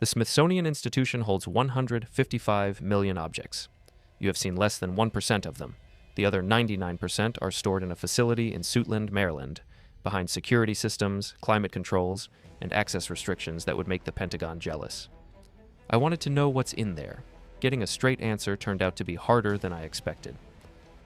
The Smithsonian Institution holds 155 million objects. You have seen less than 1% of them. The other 99% are stored in a facility in Suitland, Maryland, behind security systems, climate controls, and access restrictions that would make the Pentagon jealous. I wanted to know what's in there. Getting a straight answer turned out to be harder than I expected.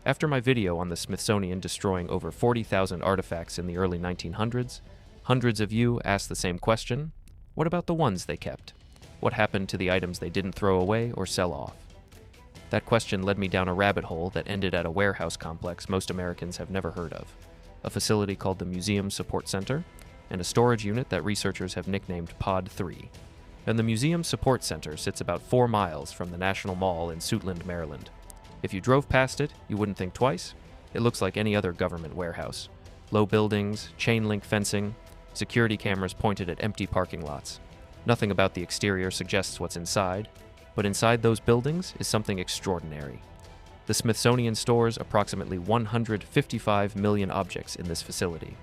After my video on the Smithsonian destroying over 40,000 artifacts in the early 1900s, hundreds of you asked the same question: what about the ones they kept? What happened to the items they didn't throw away or sell off? That question led me down a rabbit hole that ended at a warehouse complex most Americans have never heard of, a facility called the Museum Support Center, and a storage unit that researchers have nicknamed Pod 3. And the Museum Support Center sits about 4 miles from the National Mall in Suitland, Maryland. If you drove past it, you wouldn't think twice. It looks like any other government warehouse. Low buildings, chain-link fencing, security cameras pointed at empty parking lots. Nothing about the exterior suggests what's inside, but inside those buildings is something extraordinary. The Smithsonian stores approximately 155 million objects in this facility.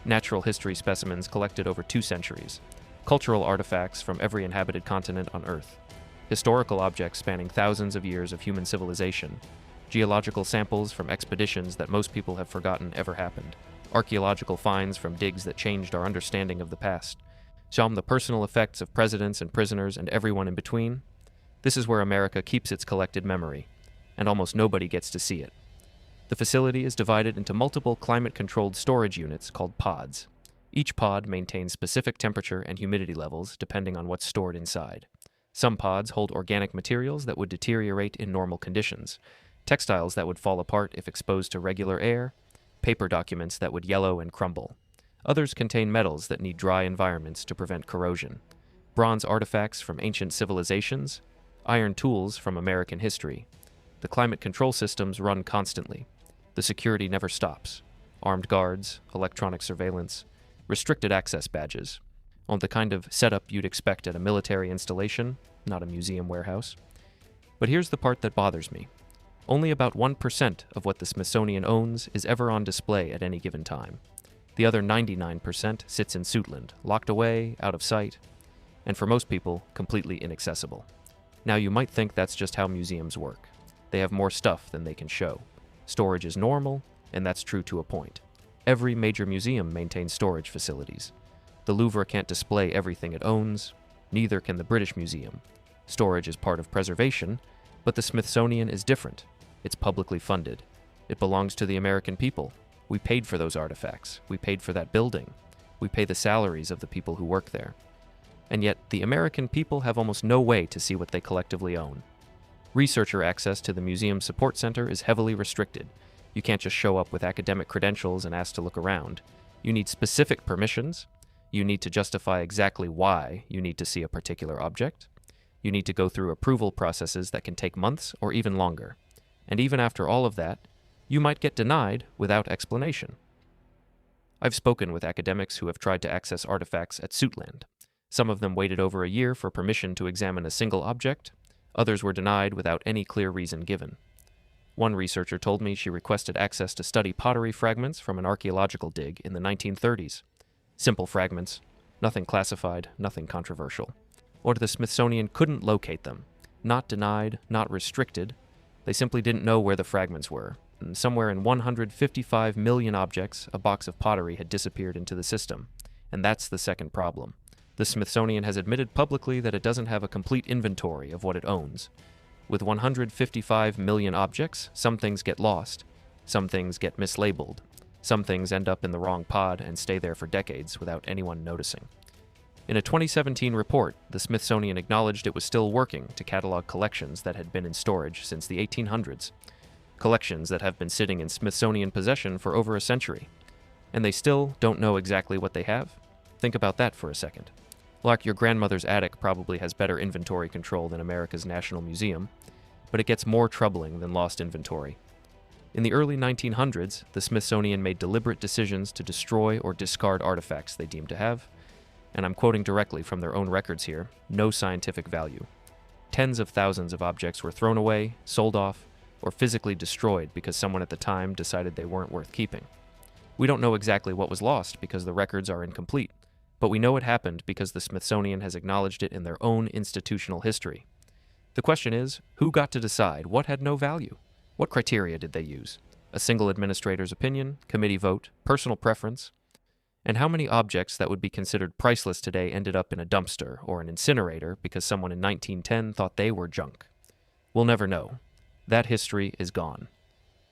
Natural history specimens collected over 2 centuries. Cultural artifacts from every inhabited continent on Earth. Historical objects spanning thousands of years of human civilization. Geological samples from expeditions that most people have forgotten ever happened. Archaeological finds from digs that changed our understanding of the past. Shown the personal effects of presidents and prisoners and everyone in between. This is where America keeps its collected memory, and almost nobody gets to see it. The facility is divided into multiple climate-controlled storage units called pods. Each pod maintains specific temperature and humidity levels depending on what's stored inside. Some pods hold organic materials that would deteriorate in normal conditions, textiles that would fall apart if exposed to regular air, paper documents that would yellow and crumble. Others contain metals that need dry environments to prevent corrosion, bronze artifacts from ancient civilizations, iron tools from American history. The climate control systems run constantly. The security never stops. Armed guards, electronic surveillance, restricted access badges. On the kind of setup you'd expect at a military installation, not a museum warehouse. But here's the part that bothers me. Only about 1% of what the Smithsonian owns is ever on display at any given time. The other 99% sits in Suitland, locked away, out of sight, and for most people, completely inaccessible. Now you might think that's just how museums work. They have more stuff than they can show. Storage is normal, and that's true to a point. Every major museum maintains storage facilities. The Louvre can't display everything it owns, neither can the British Museum. Storage is part of preservation, but the Smithsonian is different. It's publicly funded. It belongs to the American people. We paid for those artifacts. We paid for that building. We pay the salaries of the people who work there. And yet, the American people have almost no way to see what they collectively own. Researcher access to the Museum Support Center is heavily restricted. You can't just show up with academic credentials and ask to look around. You need specific permissions. You need to justify exactly why you need to see a particular object. You need to go through approval processes that can take months or even longer. And even after all of that, you might get denied without explanation. I've spoken with academics who have tried to access artifacts at Suitland. Some of them waited over a year for permission to examine a single object. Others were denied without any clear reason given. One researcher told me she requested access to study pottery fragments from an archaeological dig in the 1930s. Simple fragments, nothing classified, nothing controversial. Or the Smithsonian couldn't locate them. Not denied, not restricted. They simply didn't know where the fragments were. And somewhere in 155 million objects, a box of pottery had disappeared into the system. And that's the second problem. The Smithsonian has admitted publicly that it doesn't have a complete inventory of what it owns. With 155 million objects, some things get lost. Some things get mislabeled. Some things end up in the wrong pod and stay there for decades without anyone noticing. In a 2017 report, the Smithsonian acknowledged it was still working to catalog collections that had been in storage since the 1800s. Collections that have been sitting in Smithsonian possession for over a century. And they still don't know exactly what they have? Think about that for a second. Like your grandmother's attic probably has better inventory control than America's National Museum, but it gets more troubling than lost inventory. In the early 1900s, the Smithsonian made deliberate decisions to destroy or discard artifacts they deemed to have, and I'm quoting directly from their own records here, no scientific value. Tens of thousands of objects were thrown away, sold off, or physically destroyed because someone at the time decided they weren't worth keeping. We don't know exactly what was lost because the records are incomplete, But we know it happened because the Smithsonian has acknowledged it in their own institutional history. The question is, who got to decide what had no value? What criteria did they use? A single administrator's opinion, committee vote, personal preference? And how many objects that would be considered priceless today ended up in a dumpster or an incinerator because someone in 1910 thought they were junk? We'll never know. That history is gone.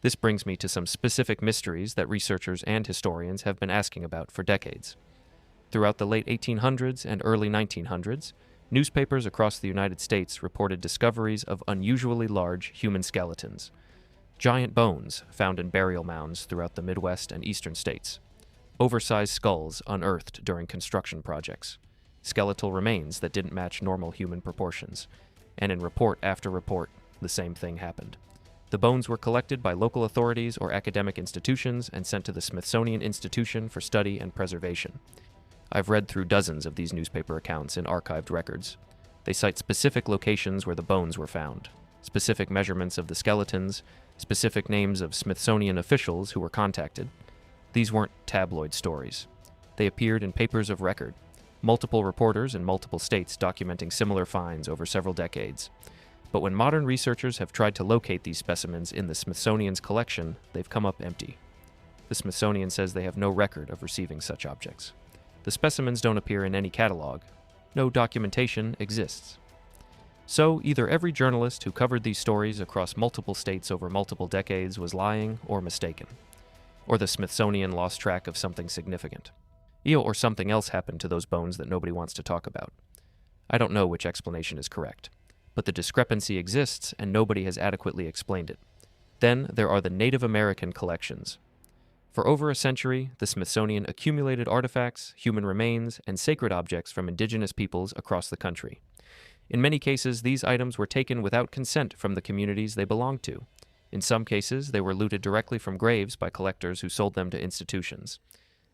This brings me to some specific mysteries that researchers and historians have been asking about for decades. Throughout the late 1800s and early 1900s, newspapers across the United States reported discoveries of unusually large human skeletons. Giant bones found in burial mounds throughout the Midwest and eastern states. Oversized skulls unearthed during construction projects. Skeletal remains that didn't match normal human proportions. And in report after report, the same thing happened. The bones were collected by local authorities or academic institutions and sent to the Smithsonian Institution for study and preservation. I've read through dozens of these newspaper accounts in archived records. They cite specific locations where the bones were found, specific measurements of the skeletons, specific names of Smithsonian officials who were contacted. These weren't tabloid stories. They appeared in papers of record, multiple reporters in multiple states documenting similar finds over several decades. But when modern researchers have tried to locate these specimens in the Smithsonian's collection, they've come up empty. The Smithsonian says they have no record of receiving such objects. The specimens don't appear in any catalog. No documentation exists. So, either every journalist who covered these stories across multiple states over multiple decades was lying or mistaken. Or the Smithsonian lost track of something significant. Or something else happened to those bones that nobody wants to talk about. I don't know which explanation is correct, but the discrepancy exists and nobody has adequately explained it. Then there are the Native American collections. For over a century, the Smithsonian accumulated artifacts, human remains, and sacred objects from indigenous peoples across the country. In many cases, these items were taken without consent from the communities they belonged to. In some cases, they were looted directly from graves by collectors who sold them to institutions.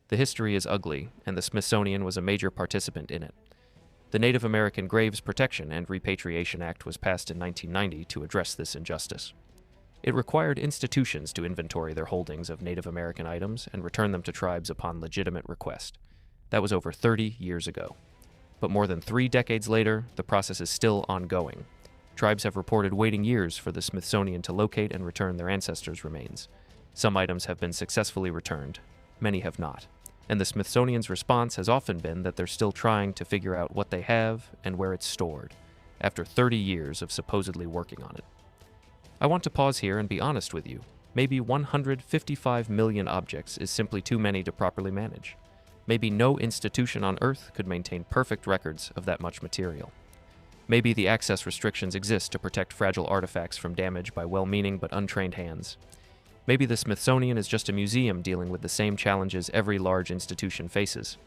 The history is ugly, and the Smithsonian was a major participant in it. The Native American Graves Protection and Repatriation Act was passed in 1990 to address this injustice. It required institutions to inventory their holdings of Native American items and return them to tribes upon legitimate request. That was over 30 years ago. But more than 3 decades later, the process is still ongoing. Tribes have reported waiting years for the Smithsonian to locate and return their ancestors' remains. Some items have been successfully returned. Many have not. And the Smithsonian's response has often been that they're still trying to figure out what they have and where it's stored, after 30 years of supposedly working on it. I want to pause here and be honest with you. Maybe 155 million objects is simply too many to properly manage. Maybe no institution on Earth could maintain perfect records of that much material. Maybe the access restrictions exist to protect fragile artifacts from damage by well-meaning but untrained hands. Maybe the Smithsonian is just a museum dealing with the same challenges every large institution faces.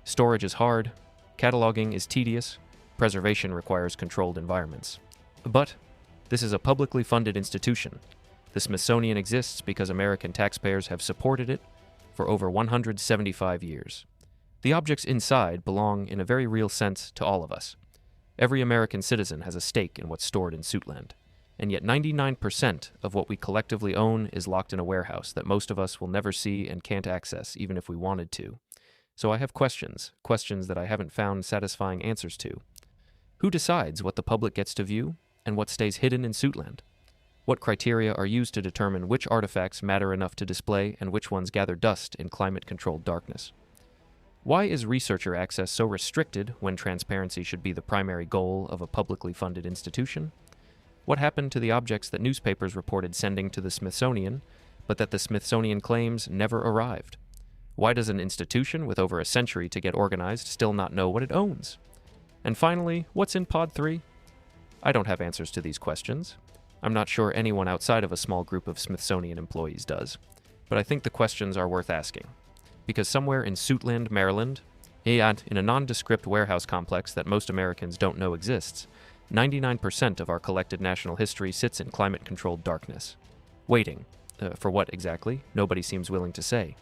Storage is hard, cataloging is tedious, preservation requires controlled environments. But this is a publicly funded institution. The Smithsonian exists because American taxpayers have supported it for over 175 years. The objects inside belong in a very real sense to all of us. Every American citizen has a stake in what's stored in Suitland. And yet 99% of what we collectively own is locked in a warehouse that most of us will never see and can't access even if we wanted to. So I have questions that I haven't found satisfying answers to. Who decides what the public gets to view and what stays hidden in Suitland? What criteria are used to determine which artifacts matter enough to display and which ones gather dust in climate-controlled darkness? Why is researcher access so restricted when transparency should be the primary goal of a publicly funded institution? What happened to the objects that newspapers reported sending to the Smithsonian, but that the Smithsonian claims never arrived? Why does an institution with over a century to get organized still not know what it owns? And finally, what's in Pod 3? I don't have answers to these questions. I'm not sure anyone outside of a small group of Smithsonian employees does, but I think the questions are worth asking. Because somewhere in Suitland, Maryland, and in a nondescript warehouse complex that most Americans don't know exists, 99% of our collected national history sits in climate-controlled darkness. Waiting. For what exactly? Nobody seems willing to say.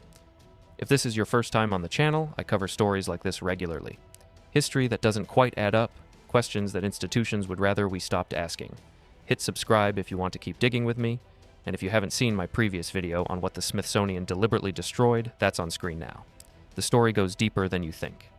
If this is your first time on the channel, I cover stories like this regularly. History that doesn't quite add up, questions that institutions would rather we stopped asking. Hit subscribe if you want to keep digging with me, and if you haven't seen my previous video on what the Smithsonian deliberately destroyed, that's on screen now. The story goes deeper than you think.